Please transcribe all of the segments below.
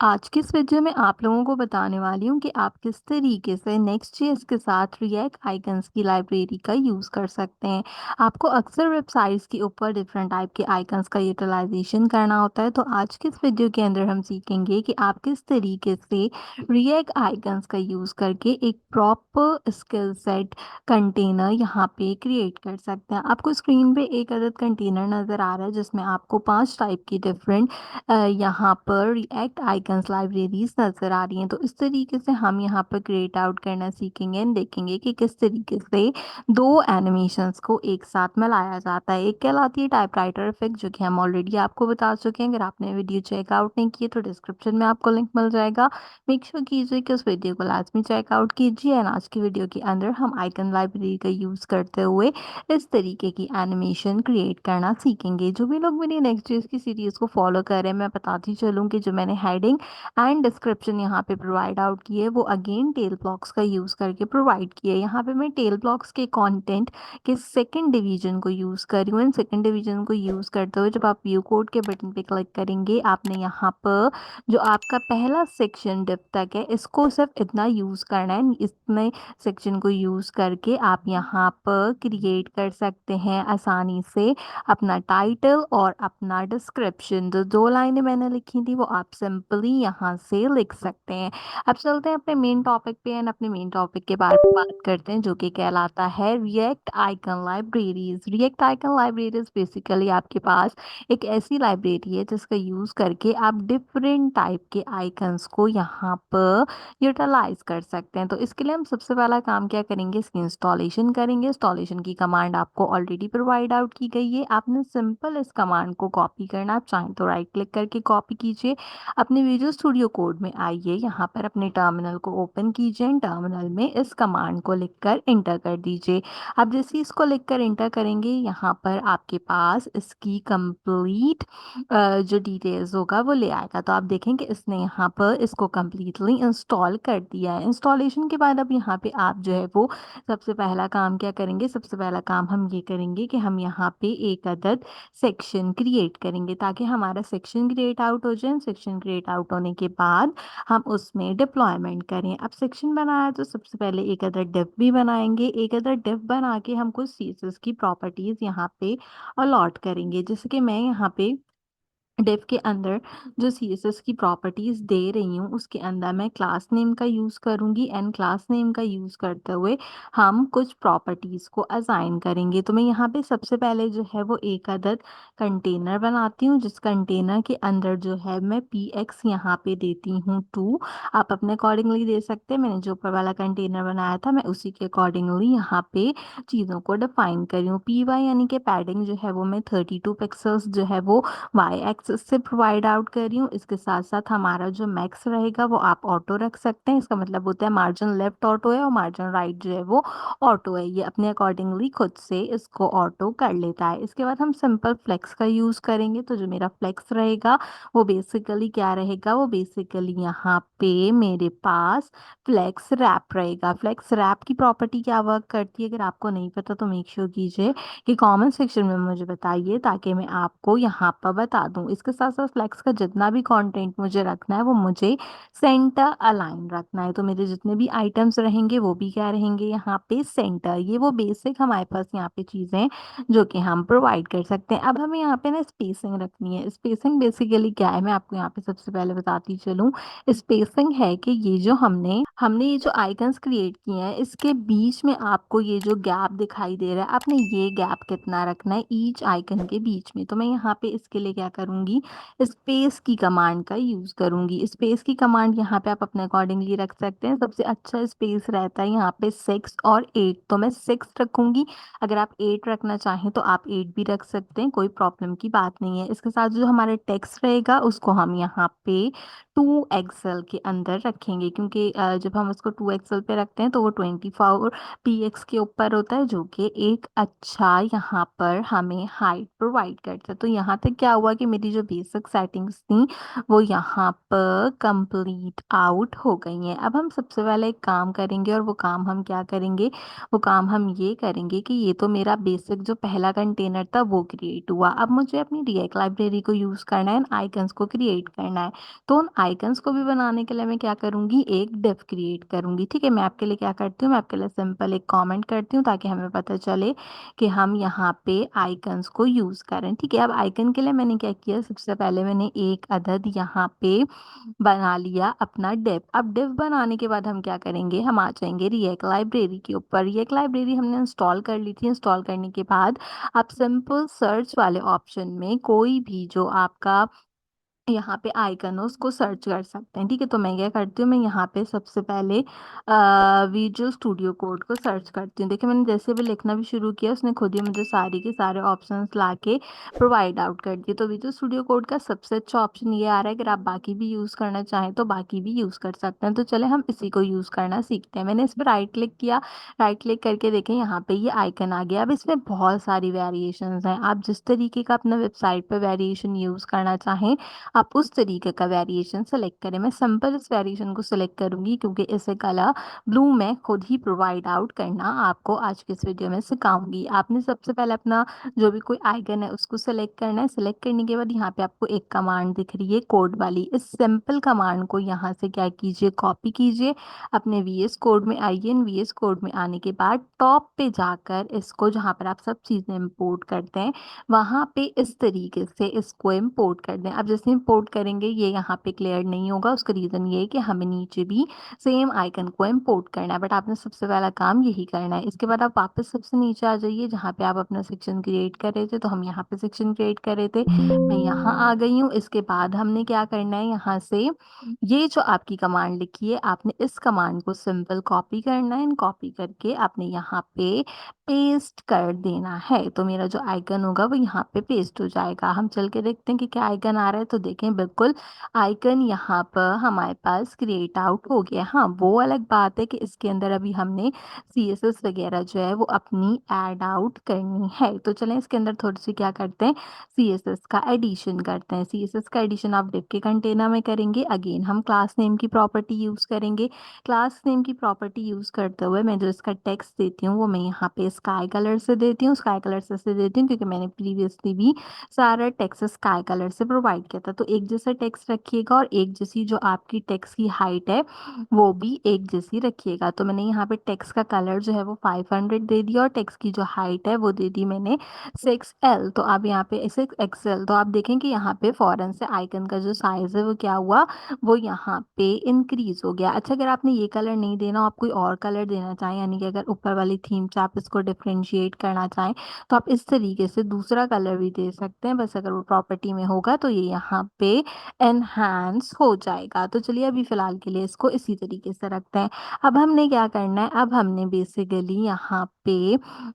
आज की इस वीडियो में आप लोगों को बताने वाली हूँ कि आप किस तरीके से नेक्स्ट.जेएस के साथ रिएक्ट आइकन्स की लाइब्रेरी का यूज़ कर सकते हैं। आपको अक्सर वेबसाइट्स के ऊपर डिफरेंट टाइप के आइकन्स का यूटिलाइजेशन करना होता है, तो आज की इस वीडियो के अंदर हम सीखेंगे कि आप किस तरीके से रिएक्ट आइकन्स का यूज़ करके एक प्रॉपर स्किल सेट कंटेनर यहाँ पे क्रिएट कर सकते हैं। आपको स्क्रीन पे एक अदद कंटेनर नज़र आ रहा है जिसमें आपको 5 टाइप की डिफरेंट यहाँ पर रिएक्ट आइकन्स लाइब्रेरीज नज़र आ रही हैं। तो इस तरीके से हम यहाँ पर क्रिएट आउट करना सीखेंगे एंड देखेंगे कि किस तरीके से दो एनिमेशंस को एक साथ मिलाया जाता है। एक कहलाती है टाइपराइटर इफेक्ट, जो कि हम ऑलरेडी आपको बता चुके हैं। अगर आपने वीडियो चेकआउट नहीं की तो डिस्क्रिप्शन में आपको लिंक मिल जाएगा। मेक श्योर कीजिए कि उस वीडियो को लाजमी चेकआउट कीजिए। एंड आज की वीडियो के अंदर हम आइकन लाइब्रेरी का यूज़ करते हुए इस तरीके की एनिमेशन क्रिएट करना सीखेंगे। जो भी लोग मेरी नेक्स्ट की सीरीज़ को फॉलो कर रहे हैं, मैं बताती चलूँ कि जो मैंने हेडिंग एंड डिस्क्रिप्शन यहाँ पे प्रोवाइड आउट की है वो अगेन टेल ब्लॉक्स का यूज़ करके प्रोवाइड किया है। यहाँ पे मैं टेल ब्लॉक्स के कंटेंट के सेकंड डिवीजन को यूज़ कर रही हूँ। एंड सेकंड डिवीजन को यूज़ करते हुए जब आप व्यू कोड के बटन पे क्लिक करेंगे, आपने यहाँ पर जो आपका पहला सेक्शन डिप तक है इसको सिर्फ इतना यूज़ करना है। इसमें सेक्शन को यूज़ करके आप यहाँ पर क्रिएट कर सकते हैं आसानी से अपना टाइटल और अपना डिस्क्रिप्शन। जो 2 लाइनें मैंने लिखी थी वो आप सिंपली यहाँ से लिख सकते हैं। अब चलते हैं अपने मेन टॉपिक पे एंड अपने मेन टॉपिक के बारे में बात करते हैं, जो कि कहलाता है react icon libraries. React icon libraries basically आपके पास एक ऐसी लाइब्रेरी है जिसका यूज़ करके आप डिफरेंट टाइप के आइकन्स को यहाँ पर यूटिलाइज कर सकते हैं। तो इसके लिए हम सबसे पहला काम क्या करेंगे, इसकी इंस्टॉलेशन करेंगे। इंस्टॉलेशन की कमांड आपको ऑलरेडी प्रोवाइड आउट की गई है। आपने सिंपल इस कमांड को कॉपी करना, आप चाहें तो राइट क्लिक करके कॉपी कीजिए। अपने विजुअल स्टूडियो कोड में आइए, यहाँ पर अपने टर्मिनल को ओपन कीजिए। टर्मिनल में इस कमांड को लिखकर इंटर कर दीजिए। आप जैसे ही इसको लिखकर इंटर करेंगे, यहाँ पर आपके पास इसकी कंप्लीट जो डिटेल्स होगा वो ले आएगा। तो आप देखेंगे इसने यहाँ पर इसको कम्प्लीटली इंस्टॉल कर दिया है। इंस्टॉलेशन के बाद अब यहाँ पे आप जो है वो सबसे पहला काम क्या करेंगे, सबसे पहला काम हम ये करेंगे कि हम यहाँ पे एक अदद सेक्शन क्रिएट करेंगे ताकि हमारा सेक्शन क्रिएट आउट हो जाए। सेक्शन क्रिएट आउट होने के बाद हम उसमें डिप्लॉयमेंट करें। अब सेक्शन बनाया तो सबसे पहले एक अदद डिव भी बनाएंगे। एक अदद डिव बना के हम कुछ सीएसएस की प्रॉपर्टीज यहाँ पे अलॉट करेंगे। जैसे कि मैं यहाँ पे डिव के अंदर जो सीएसएस की प्रॉपर्टीज दे रही हूँ उसके अंदर मैं क्लास नेम का यूज़ करूँगी। एंड क्लास नेम का यूज़ करते हुए हम कुछ प्रॉपर्टीज को असाइन करेंगे। तो मैं यहाँ पे सबसे पहले जो है वो एक अदद कंटेनर बनाती हूँ, जिस कंटेनर के अंदर जो है मैं पी एक्स यहाँ पे देती हूँ 2। आप अपने अकॉर्डिंगली दे सकते हैं। मैंने जो ऊपर वाला कंटेनर बनाया था मैं उसी के अकॉर्डिंगली यहाँ पे चीज़ों को डिफाइन करी हूँ। पी वाई यानी कि पैडिंग जो है वो मैं 32 पिक्सल्स जो है वो वाई एक्सिस से प्रोवाइड आउट कर रही हूँ। इसके साथ साथ हमारा जो मैक्स रहेगा वो आप ऑटो रख सकते हैं। इसका मतलब होता है मार्जिन लेफ्ट ऑटो है और मार्जिन राइट जो है वो ऑटो है। ये अपने अकॉर्डिंगली खुद से इसको ऑटो कर लेता है। इसके बाद हम सिंपल फ्लेक्स का यूज़ करेंगे। तो जो मेरा फ्लेक्स रहेगा वो बेसिकली क्या रहेगा, वो बेसिकली यहाँ पे मेरे पास फ्लेक्स रैप रहेगा। फ्लेक्स रैप की प्रॉपर्टी क्या वर्क करती है, अगर आपको नहीं पता तो मेक श्योर कीजिए कि कमेंट सेक्शन में मुझे बताइए ताकि मैं आपको यहाँ पर बता दूं। इसके साथ साथ फ्लेक्स का जितना भी कंटेंट मुझे रखना है वो मुझे सेंटर अलाइन रखना है। तो मेरे जितने भी आइटम्स रहेंगे वो भी क्या रहेंगे, यहाँ पे सेंटर। ये वो बेसिक हमारे पास यहाँ पे चीज़ें जो कि हम प्रोवाइड कर सकते हैं। अब हमें यहाँ पे ना स्पेसिंग रखनी है। स्पेसिंग बेसिकली क्या है, मैं आपको यहाँ पे सबसे पहले बताती चलूँ। स्पेसिंग है कि ये जो हमने हमने ये जो आइकन्स क्रिएट किए हैं इसके बीच में आपको ये जो गैप दिखाई दे रहा है, आपने ये गैप कितना रखना है ईच आइकन के बीच में। तो मैं यहाँ पे इसके लिए क्या करूँगी, स्पेस की कमांड का यूज़ करूँगी। स्पेस की कमांड यहाँ पे आप अपने अकॉर्डिंगली रख सकते हैं। सबसे अच्छा स्पेस रहता है यहाँ पे 6 और 8, तो मैं 6 रखूँगी। अगर आप 8 रखना चाहें तो आप 8 भी रख सकते हैं, कोई प्रॉब्लम की बात नहीं है। इसके साथ जो हमारे टेक्स्ट रहेगा उसको हम यहाँ पे 2 एक्सएल के अंदर रखेंगे, क्योंकि जब हम उसको 2 एक्सएल पे रखते हैं तो वो 24 पीएक्स के ऊपर होता है, जो कि एक अच्छा यहाँ पर हमें हाइट प्रोवाइड करता है। तो यहाँ तक क्या हुआ कि मेरी हमारी जो बेसिक सेटिंग्स थी वो यहाँ पर कंप्लीट आउट हो गई हैं। अब हम सबसे पहले एक काम करेंगे और वो काम हम क्या करेंगे, वो काम हम ये करेंगे कि ये तो मेरा बेसिक जो पहला कंटेनर था वो क्रिएट हुआ। अब मुझे अपनी रिएक्ट लाइब्रेरी को यूज़ करना है, आइकन्स को क्रिएट करना है। तो उन आइकन्स को भी बनाने के लिए मैं क्या करूँगी, एक डिव क्रिएट करूँगी। ठीक है, मैं आपके लिए क्या करती हूँ, मैं आपके लिए सिंपल एक कमेंट करती हूँ ताकि हमें पता चले कि हम यहाँ पे आइकन्स को यूज़ करें। ठीक है, अब आइकन के लिए मैंने क्या किया, सबसे पहले मैंने एक अदद यहाँ पे बना लिया अपना डिव। अब डिव बनाने के बाद हम क्या करेंगे, हम आ जाएंगे रिएक्ट लाइब्रेरी के ऊपर। रिएक्ट लाइब्रेरी हमने इंस्टॉल कर ली थी। इंस्टॉल करने के बाद आप सिंपल सर्च वाले ऑप्शन में कोई भी जो आपका यहाँ पे आइकन हो उसको सर्च कर सकते हैं। ठीक है, तो मैं क्या करती हूँ, मैं यहाँ पे सबसे पहले विजुअल स्टूडियो कोड को सर्च करती हूँ। देखिए मैंने जैसे भी लिखना भी शुरू किया उसने खुद ही मुझे सारे के सारे ऑप्शंस लाके प्रोवाइड आउट कर दिए। तो विजुअल स्टूडियो कोड का सबसे अच्छा ऑप्शन ये आ रहा है, अगर आप बाकी भी यूज़ करना चाहें तो बाकी भी यूज़ कर सकते हैं। तो चले हम इसी को यूज़ करना सीखते हैं। मैंने इस पर राइट क्लिक किया, राइट क्लिक करके देखें यहाँ पे ये आइकन आ गया। अब इसमें बहुत सारी वेरिएशंस हैं, आप जिस तरीके का अपना वेबसाइट पर वेरिएशन यूज़ करना चाहें आप उस तरीके का वेरिएशन सेलेक्ट करें। मैं सिंपल इस वेरिएशन को सिलेक्ट करूंगी क्योंकि इसे कलर ब्लू में खुद ही प्रोवाइड आउट करना आपको आज के इस वीडियो में सिखाऊंगी। आपने सबसे पहले अपना जो भी कोई आइकन है उसको सिलेक्ट करना है। सिलेक्ट करने के बाद यहाँ पे आपको एक कमांड दिख रही है कोड वाली, इस सिंपल कमांड को यहाँ से क्या कीजिए, कॉपी कीजिए, अपने वीएस कोड में आइए। वीएस कोड में आने के बाद टॉप पे जाकर इसको जहाँ पर आप सब चीज़ें इंपोर्ट करते हैं वहां पे इस तरीके से इसको इंपोर्ट कर दें। अब जैसे इंपोर्ट करेंगे ये यहाँ पे क्लियर नहीं होगा, उसका रीज़न ये है कि हमें नीचे भी सेम आइकन को इंपोर्ट करना है, बट आपने सबसे पहला काम यही करना है। इसके बाद आप वापस सबसे नीचे आ जाइए जहाँ पे आप अपना सेक्शन क्रिएट कर रहे थे। तो हम यहाँ पे सेक्शन क्रिएट कर रहे थे, मैं यहाँ आ गई हूँ। इसके बाद हमने क्या करना है, यहाँ से ये जो आपकी कमांड लिखी है आपने इस कमांड को सिंपल कॉपी करना है। कॉपी करके आपने यहाँ पे पेस्ट कर देना है, तो मेरा जो आइकन होगा वो यहाँ पे पेस्ट हो जाएगा। हम चल के देखते हैं कि क्या आइकन आ रहा है। तो देखें बिल्कुल आइकन यहाँ पर हमारे पास क्रिएट आउट हो गया। हाँ, वो अलग बात है कि इसके अंदर अभी हमने सीएसएस वगैरह जो है वो अपनी ऐड आउट करनी है। तो चलें इसके अंदर थोड़ी सी क्या करते हैं, सीएसएस का एडिशन करते हैं। सीएसएस का एडिशन आप डिव के कंटेनर में करेंगे। अगेन हम क्लास नेम की प्रॉपर्टी यूज़ करेंगे। क्लास नेम की प्रॉपर्टी यूज़ करते हुए मैं जो इसका टेक्स्ट देती हूँ वो मैं यहाँ पे स्काई कलर से देती हूँ। स्काई कलर से इसलिए देती हूँ क्योंकि मैंने प्रीवियसली भी सारा टेक्स्ट स्काई कलर से प्रोवाइड किया था। तो एक जैसा टेक्स्ट रखिएगा और एक जैसी जो आपकी टेक्स्ट की हाइट है वो भी एक जैसी रखिएगा। तो मैंने यहाँ पे टेक्स्ट का कलर जो है वो 500 दे दिया और टेक्स्ट की जो हाइट है वो दे दी मैंने 6L। तो आप यहाँ पे 6XL, तो आप देखें कि यहाँ पे फौरन से आइकन का जो साइज है वो क्या हुआ, वो यहाँ पे इंक्रीज हो गया। अच्छा, अगर आपने ये कलर नहीं देना, आप कोई और कलर देना चाहें, यानी कि अगर ऊपर वाली थीम से आप इसको डिफ्रेंशिएट करना चाहें तो आप इस तरीके से दूसरा कलर भी दे सकते हैं। बस अगर वो प्रॉपर्टी में होगा तो ये यहाँ पे एनहांस हो जाएगा। तो चलिए अभी फिलहाल के लिए इसको इसी तरीके से रखते हैं। अब हमने क्या करना है, अब हमने बेसिकली यहाँ पे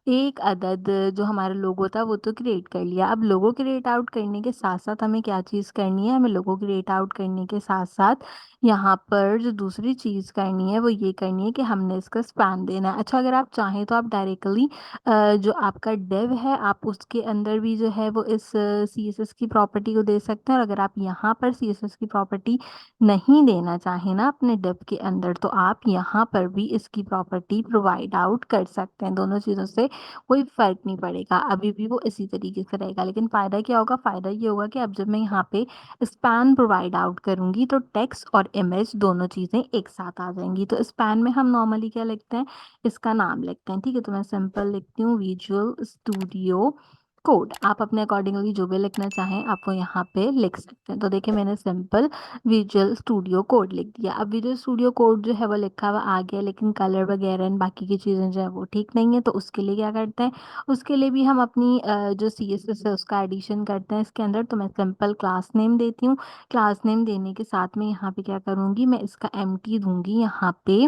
एक अदद जो हमारा लोगो था वो तो क्रिएट कर लिया। अब लोगो क्रिएट आउट करने के साथ साथ हमें क्या चीज़ करनी है, हमें लोगो क्रिएट आउट करने के साथ साथ यहाँ पर जो दूसरी चीज़ करनी है वो ये करनी है कि हमने इसका स्पैन देना है। अच्छा, अगर आप चाहें तो आप डायरेक्टली जो आपका डिव है आप उसके अंदर भी जो है वो इस सीएसएस की प्रॉपर्टी को दे सकते हैं। और अगर आप यहाँ पर सीएसएस की प्रॉपर्टी नहीं देना चाहें ना अपने डिव के अंदर तो आप यहाँ पर भी इसकी प्रॉपर्टी प्रोवाइड आउट कर सकते हैं। दोनों चीज़ों से कोई फर्क नहीं पड़ेगा, अभी भी वो इसी तरीके से रहेगा। लेकिन फ़ायदा क्या होगा, फ़ायदा ये होगा कि अब जब मैं यहाँ पे स्पैन प्रोवाइड आउट करूँगी तो टेक्स्ट और इमेज दोनों चीज़ें एक साथ आ जाएंगी। तो स्पैन में हम नॉर्मली क्या लिखते हैं, इसका नाम लिखते हैं। ठीक है, तो मैं सिंपल लिखती हूँ विजुअल स्टूडियो कोड। आप अपने अकॉर्डिंगली जो भी लिखना चाहें आप वो यहाँ पे लिख सकते हैं। तो देखिए मैंने सिंपल विजुअल स्टूडियो कोड लिख दिया। अब विजुअल स्टूडियो कोड जो है वो लिखा हुआ आ गया, लेकिन कलर वगैरह एंड बाकी की चीज़ें जो है वो ठीक नहीं है। तो उसके लिए क्या करते हैं, उसके लिए भी हम अपनी जो सीएसएस है उसका एडिशन करते हैं इसके अंदर। तो मैं सिंपल क्लास नेम देती हूँ। क्लास नेम देने के साथ में यहाँ पे क्या करूँगी, मैं इसका एम्प्टी दूंगी यहाँ पे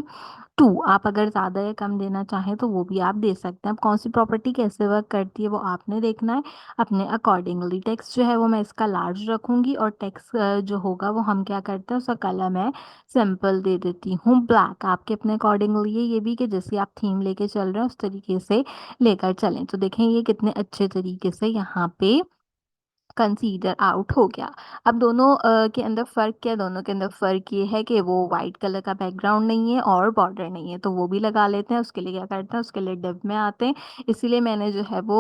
2। आप अगर ज़्यादा या कम देना चाहें तो वो भी आप दे सकते हैं। अब कौन सी प्रॉपर्टी कैसे वर्क करती है वो आपने देखना है अपने अकॉर्डिंगली। टेक्स्ट जो है वो मैं इसका लार्ज रखूंगी और टेक्स्ट जो होगा वो हम क्या करते हैं उसका कलर मैं सिंपल दे देती हूँ ब्लैक। आपके अपने अकॉर्डिंगली ये भी कि जैसे आप थीम लेके चल रहे हैं उस तरीके से लेकर चलें। तो देखें ये कितने अच्छे तरीके से यहाँ पे कंसीडर आउट हो गया। अब दोनों के अंदर फ़र्क क्या है? दोनों के अंदर फ़र्क ये है कि वो वाइट कलर का बैकग्राउंड नहीं है और बॉर्डर नहीं है, तो वो भी लगा लेते हैं। उसके लिए क्या करते हैं, उसके लिए डिव में आते हैं। इसीलिए मैंने जो है वो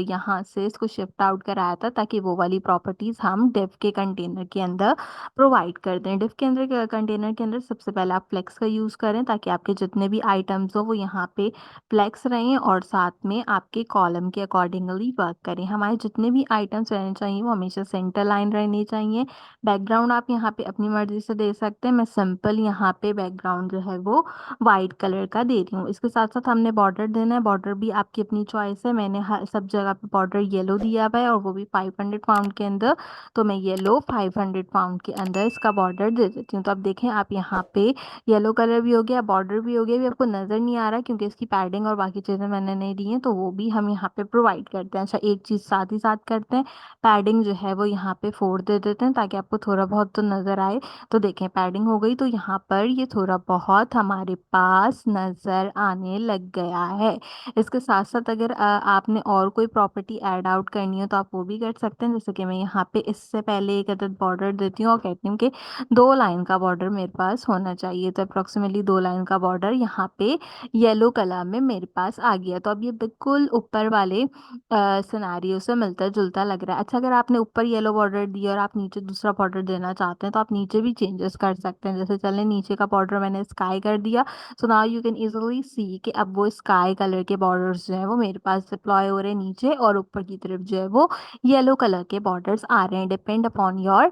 यहाँ से इसको शिफ्ट आउट कराया था, ताकि वो वाली प्रॉपर्टीज़ हम डिव के कंटेनर के अंदर प्रोवाइड कर दें। डिव के अंदर कंटेनर के अंदर सबसे पहले आप फ्लेक्स का यूज़ करें, ताकि आपके जितने भी आइटम्स हो वो यहाँ पे फ्लेक्स रहें और साथ में आपके कॉलम के अकॉर्डिंगली वर्क करें। हमारे जितने भी आइटम्स रहने चाहिए वो हमेशा सेंटर लाइन रहनी चाहिए। बैकग्राउंड आप यहाँ पे अपनी मर्ज़ी से दे सकते हैं। मैं सिंपल यहाँ पे बैकग्राउंड जो है वो वाइट कलर का दे रही हूँ। इसके साथ-साथ हमने बॉर्डर देना है। बॉर्डर भी आपकी अपनी चॉइस है। मैंने हर सब जगह पे बॉर्डर येलो दिया हुआ है और वो भी 500 पाउंड के अंदर। तो मैं येलो 500 पाउंड के अंदर इसका बॉर्डर दे देती हूँ। तो अब देखें आप यहाँ पे येलो कलर भी हो गया, बॉर्डर भी हो गया। अभी आपको नज़र नहीं आ रहा क्योंकि इसकी पैडिंग और बाकी चीज़ें मैंने नहीं दी हैं, तो वो भी हम यहाँ पे प्रोवाइड करते हैं। अच्छा, एक चीज़ साथ ही साथ करते हैं, पैडिंग जो है वो यहाँ पे 4 दे देते हैं, ताकि आपको थोड़ा बहुत तो नज़र आए। तो देखें पैडिंग हो गई, तो यहाँ पर ये थोड़ा बहुत हमारे पास नज़र आने लग गया है। इसके साथ-साथ अगर आपने और कोई प्रॉपर्टी ऐड आउट करनी हो तो आप वो भी कर सकते हैं। जैसे कि मैं यहाँ पे इससे पहले एक अदद बॉर्डर देती हूँ और कहती हूँ कि 2 लाइन का बॉर्डर मेरे पास होना चाहिए। तो अप्रॉक्सिमेटली 2 लाइन का बॉर्डर यहाँ पे येलो कलर में मेरे पास आ गया। तो अब ये बिल्कुल ऊपर वाले सिनेरियो से मिलता-जुलता लग रहा है। अच्छा, अगर आपने ऊपर येलो बॉर्डर दिया और आप नीचे दूसरा बॉर्डर देना चाहते हैं, तो आप नीचे भी चेंजेस कर सकते हैं। जैसे चलें, नीचे का बॉर्डर मैंने स्काई कर दिया। So now you can easily see कि अब वो स्काई कलर के बॉर्डर्स जो हैं वो मेरे पास डिप्लॉय हो रहे हैं नीचे, और ऊपर की तरफ जो है वो येलो कलर के बॉर्डर्स आ रहे हैं। Depend upon your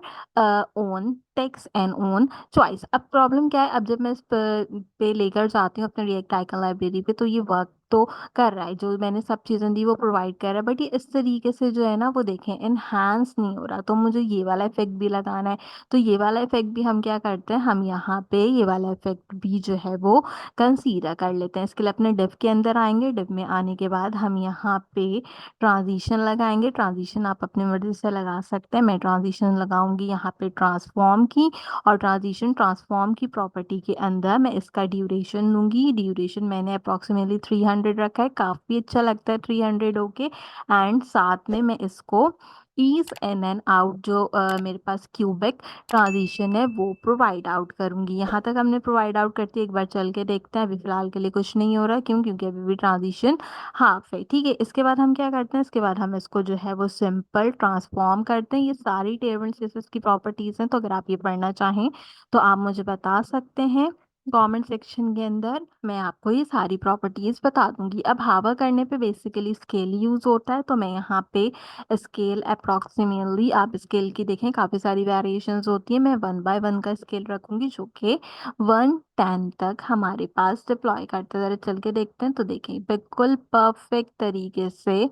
own text and own choice. अब प्रॉब्लम क्या है, अब जब मैं इस पे लेकर जाती हूँ अपने रिएक्ट आइकन लाइब्रेरी पे, तो ये वर्क तो कर रहा है। जो मैंने सब चीज़ें दी वो प्रोवाइड कर रहा है, बट ये इस तरीके से जो है ना वो देखें एनहांस नहीं हो रहा। तो मुझे ये वाला इफेक्ट भी लगाना है। तो ये वाला इफेक्ट भी हम क्या करते हैं, हम यहाँ पे ये वाला इफेक्ट भी जो है वो कंसीडर कर लेते हैं। इसके लिए अपने डिव के अंदर आएंगे। डिव में आने के बाद हम यहाँ पे ट्रांजिशन लगाएंगे। ट्रांजिशन आप अपनी मर्जी से लगा सकते हैं। मैं ट्रांजिशन लगाऊंगी यहाँ पे ट्रांसफॉर्म की, और ट्रांजिशन ट्रांसफॉर्म की प्रॉपर्टी के अंदर मैं इसका ड्यूरेशन लूंगी। ड्यूरेशन मैंने अप्रॉक्सीमेटली 300 रखा है, काफ़ी अच्छा लगता है 300 ओके। एंड साथ में मैं इसको ईज इन एंड आउट जो मेरे पास क्यूबिक ट्रांजिशन है वो प्रोवाइड आउट करूंगी। यहाँ तक हमने प्रोवाइड आउट करती है, एक बार चल के देखते हैं। अभी फिलहाल के लिए कुछ नहीं हो रहा, क्यों? क्योंकि अभी भी ट्रांजिशन हाफ है। ठीक है, इसके बाद हम क्या करते हैं, इसके बाद हम इसको जो है वो सिंपल ट्रांसफॉर्म करते हैं। ये सारी टेबल स्पेसिस की प्रॉपर्टीज़ हैं, तो अगर आप ये पढ़ना चाहें तो आप मुझे बता सकते हैं कमेंट सेक्शन के अंदर। मैं आपको ये सारी प्रॉपर्टीज़ बता दूंगी। अब हावर करने पे बेसिकली स्केल यूज़ होता है, तो मैं यहाँ पे स्केल अप्रॉक्सीमेटली, आप स्केल की देखें काफ़ी सारी वेरिएशंस होती है। मैं 1 बाय 1 का स्केल रखूंगी, जो कि 110 तक हमारे पास डिप्लॉय करते। ज़रा चल के देखते हैं, तो देखें बिल्कुल परफेक्ट तरीके से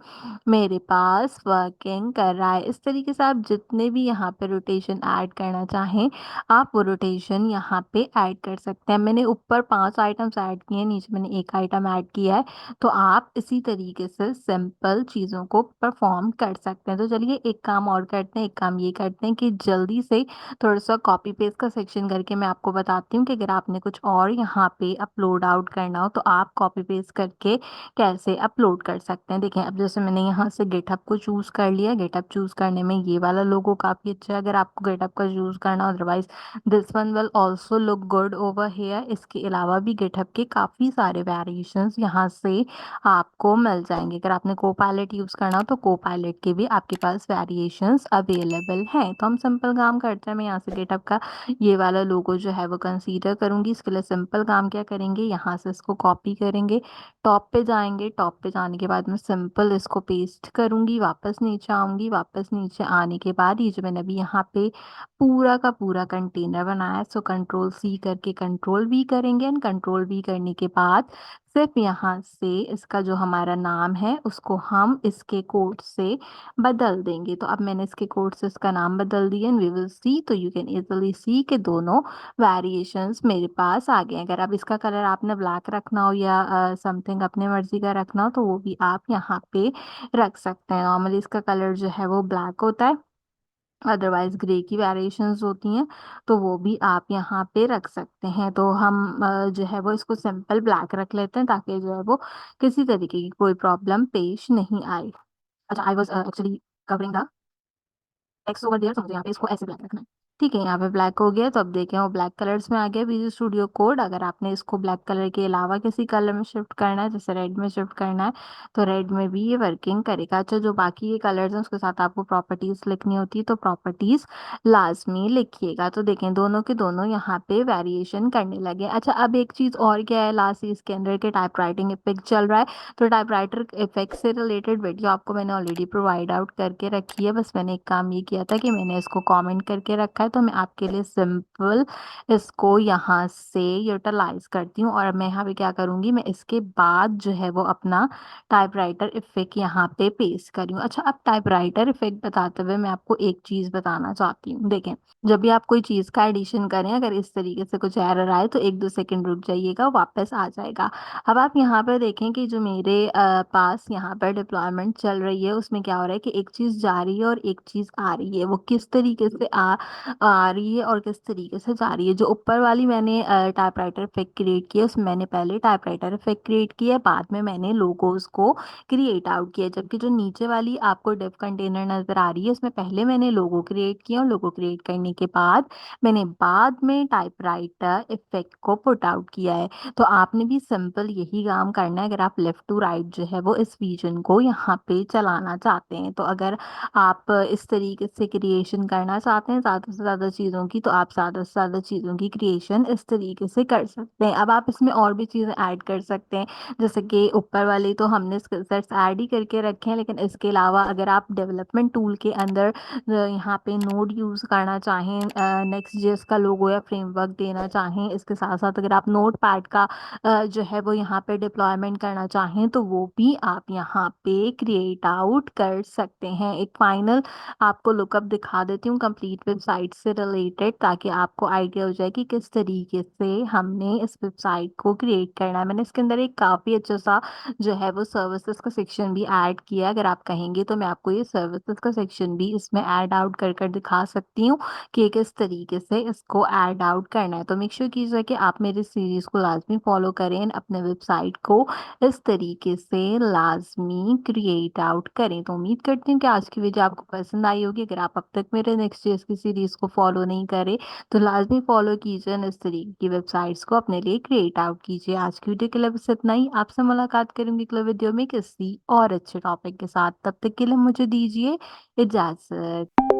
मेरे पास वर्किंग कर रहा है। इस तरीके से आप जितने भी यहाँ पे रोटेशन ऐड करना चाहें, आप वो रोटेशन यहाँ पे ऐड कर सकते हैं। मैंने ऊपर 5 आइटम्स ऐड किए हैं, नीचे मैंने 1 आइटम ऐड किया है। तो आप इसी तरीके से सिंपल चीज़ों को परफॉर्म कर सकते हैं। तो चलिए एक काम और करते हैं, एक काम ये करते हैं कि जल्दी से थोड़ा सा कॉपी पेस्ट का सेक्शन करके मैं आपको बताती हूँ कि अगर आपने कुछ और यहाँ पे अपलोड आउट करना हो तो आप कॉपी पेस्ट करके कैसे अपलोड कर सकते हैं। देखें, अब जैसे मैंने यहाँ से गेटअप को चूज़ कर लिया। गेटअप चूज़ करने में ये वाला लोगो काफ़ी अच्छा है, अगर आपको गेटअप का चूज़ करना, otherwise this one will also look good over here. इसके अलावा भी गेटअप के काफ़ी सारे वेरिएशंस यहाँ से आपको मिल जाएंगे। अगर आपने को पायलट यूज़ करना हो तो को पायलट के भी आपके पास वेरिएशंस अवेलेबल हैं। तो हम सिंपल काम करते हैं। मैं यहाँ से गेटअप का ये वाला लोगो जो है वो कंसीडर करूँगी। इसके लिए सिंपल काम क्या करेंगे, यहाँ से इसको कॉपी करेंगे, टॉप पे जाएंगे। टॉप पे जाने के बाद मैं सिंपल इसको पेस्ट करूँगी, वापस नीचे आऊँगी। वापस नीचे आने के बाद ये जो मैंने अभी यहाँ पे पूरा का पूरा कंटेनर बनाया है, सो कंट्रोल सी करके कंट्रोल वी करेंगे। एंड कंट्रोल वी करने के बाद सिर्फ यहाँ से इसका जो हमारा नाम है उसको हम इसके कोड से बदल देंगे। तो अब मैंने इसके कोड से इसका नाम बदल दिया, एंड वी विल सी। तो यू कैन इजीली सी के दोनों वेरिएशंस मेरे पास आ गए। अगर अब इसका कलर आपने ब्लैक रखना हो या समथिंग अपने मर्जी का रखना हो तो वो भी आप यहाँ पे रख सकते हैं। नॉर्मली इसका कलर जो है वो ब्लैक होता है, अदरवाइज ग्रे की वेरिएशंस होती हैं, तो वो भी आप यहाँ पे रख सकते हैं। तो हम जो है वो इसको सिंपल ब्लैक रख लेते हैं, ताकि जो है वो किसी तरीके की कोई प्रॉब्लम पेश नहीं आए। अच्छा, I was actually covering the text over there, तो मुझे यहाँ पे इसको ऐसे ब्लैक रखना है। ठीक है, यहाँ पे ब्लैक हो गया। तो अब देखें वो ब्लैक कलर्स में आ गया विजुअल स्टूडियो कोड। अगर आपने इसको ब्लैक कलर के अलावा किसी कलर में शिफ्ट करना है, जैसे रेड में शिफ्ट करना है, तो रेड में भी ये वर्किंग करेगा। अच्छा, जो बाकी ये कलर्स हैं उसके साथ आपको प्रॉपर्टीज लिखनी होती है, तो प्रॉपर्टीज लाजमी लिखिएगा। तो देखें दोनों के दोनों यहाँ पे वेरिएशन करने लगे। अच्छा, अब एक चीज और क्या है लास्ट, इसके अंदर के टाइप राइटिंग इफेक्ट चल रहा है। तो टाइपराइटर इफेक्ट से रिलेटेड वीडियो आपको मैंने ऑलरेडी प्रोवाइड आउट करके रखी है। बस मैंने एक काम ये किया था कि मैंने इसको कमेंट करके रखा है, तो मैं आपके लिए सिंपल इसको यहाँ से यूटिलाइज करती हूँ। और मैं यहाँ पे क्या करूँगी, मैं इसके बाद जो है वो अपना टाइपराइटर इफेक्ट यहाँ पे पेस्ट करी हूँ। अच्छा, अब टाइपराइटर इफेक्ट बताते हुए मैं आपको एक चीज़ बताना चाहती हूँ। देखें, जब भी आप कोई चीज़ का एडिशन करें, अगर इस तरीके से कुछ एरर आए तो 1-2 सेकंड रुक जाइएगा, वापस आ जाएगा। अब आप यहाँ पर देखें कि जो मेरे पास यहाँ पर डिप्लॉयमेंट चल रही है, उसमें क्या हो रहा है कि एक चीज़ जा रही है और एक चीज़ आ रही है। वो किस तरीके से आ रही है और किस तरीके से जा रही है। जो ऊपर वाली मैंने टाइपराइटर इफेक्ट क्रिएट किया, उसमें मैंने पहले टाइपराइटर इफेक्ट क्रिएट किया, बाद में मैंने लोगोज को क्रिएट आउट किया। जबकि जो नीचे वाली आपको डिव कंटेनर नज़र आ रही है, उसमें पहले मैंने लोगो क्रिएट किया और लोगो क्रिएट करने के बाद मैंने बाद में टाइपराइटर इफेक्ट को पुट आउट किया है। तो आपने भी सिंपल यही काम करना है, अगर आप लेफ्ट टू राइट जो है वो इस विजन को यहाँ पे चलाना चाहते हैं। तो अगर आप इस तरीके से क्रिएशन करना चाहते हैं ज़्यादा से ज़्यादा चीज़ों की, तो आप ज़्यादा से ज़्यादा चीज़ों की क्रिएशन इस तरीके से कर सकते हैं। अब आप इसमें और भी चीज़ें ऐड कर सकते हैं, जैसे कि ऊपर वाले तो हमने स्किल सेट्स ऐड ही करके रखे हैं, लेकिन इसके अलावा अगर आप डेवलपमेंट टूल के अंदर यहाँ पे नोड यूज़ करना चाहें, नेक्स्ट जेएस का लोगो या फ्रेमवर्क देना चाहें, इसके साथ साथ अगर आप नोट पैड का जो है वो यहाँ पे डिप्लॉयमेंट करना चाहें, तो वो भी आप यहाँ पे क्रिएट आउट कर सकते हैं। एक फाइनल आपको लुकअप दिखा देती हूँ कंप्लीट वेबसाइट से रिलेटेड, ताकि आपको आइडिया हो जाए कि किस तरीके से हमने इस वेबसाइट को क्रिएट करना है। मैंने इसके अंदर एक काफ़ी अच्छा सा जो है वो सर्विसेज का सेक्शन भी ऐड किया। अगर आप कहेंगे तो मैं आपको ये सर्विसेज का सेक्शन भी इसमें ऐड आउट कर कर दिखा सकती हूँ कि किस तरीके से इसको ऐड आउट करना है। तो मेक श्योर कीजिए कि आप मेरी सीरीज को लाजमी फॉलो करें, अपने वेबसाइट को इस तरीके से लाजमी क्रिएट आउट करें। तो उम्मीद करती हूँ कि आज की वीडियो आपको पसंद आई होगी। अगर आप अब तक मेरे नेक्स्ट डेज की सीरीज को फॉलो नहीं करें, तो लाजमी फॉलो कीजिए, इस तरीके की वेबसाइट्स को अपने लिए क्रिएट आउट कीजिए। आज की वीडियो के लिए बस इतना ही। आपसे मुलाकात करूंगी अगले वीडियो में किसी और अच्छे टॉपिक के साथ। तब तक के लिए मुझे दीजिए इजाजत।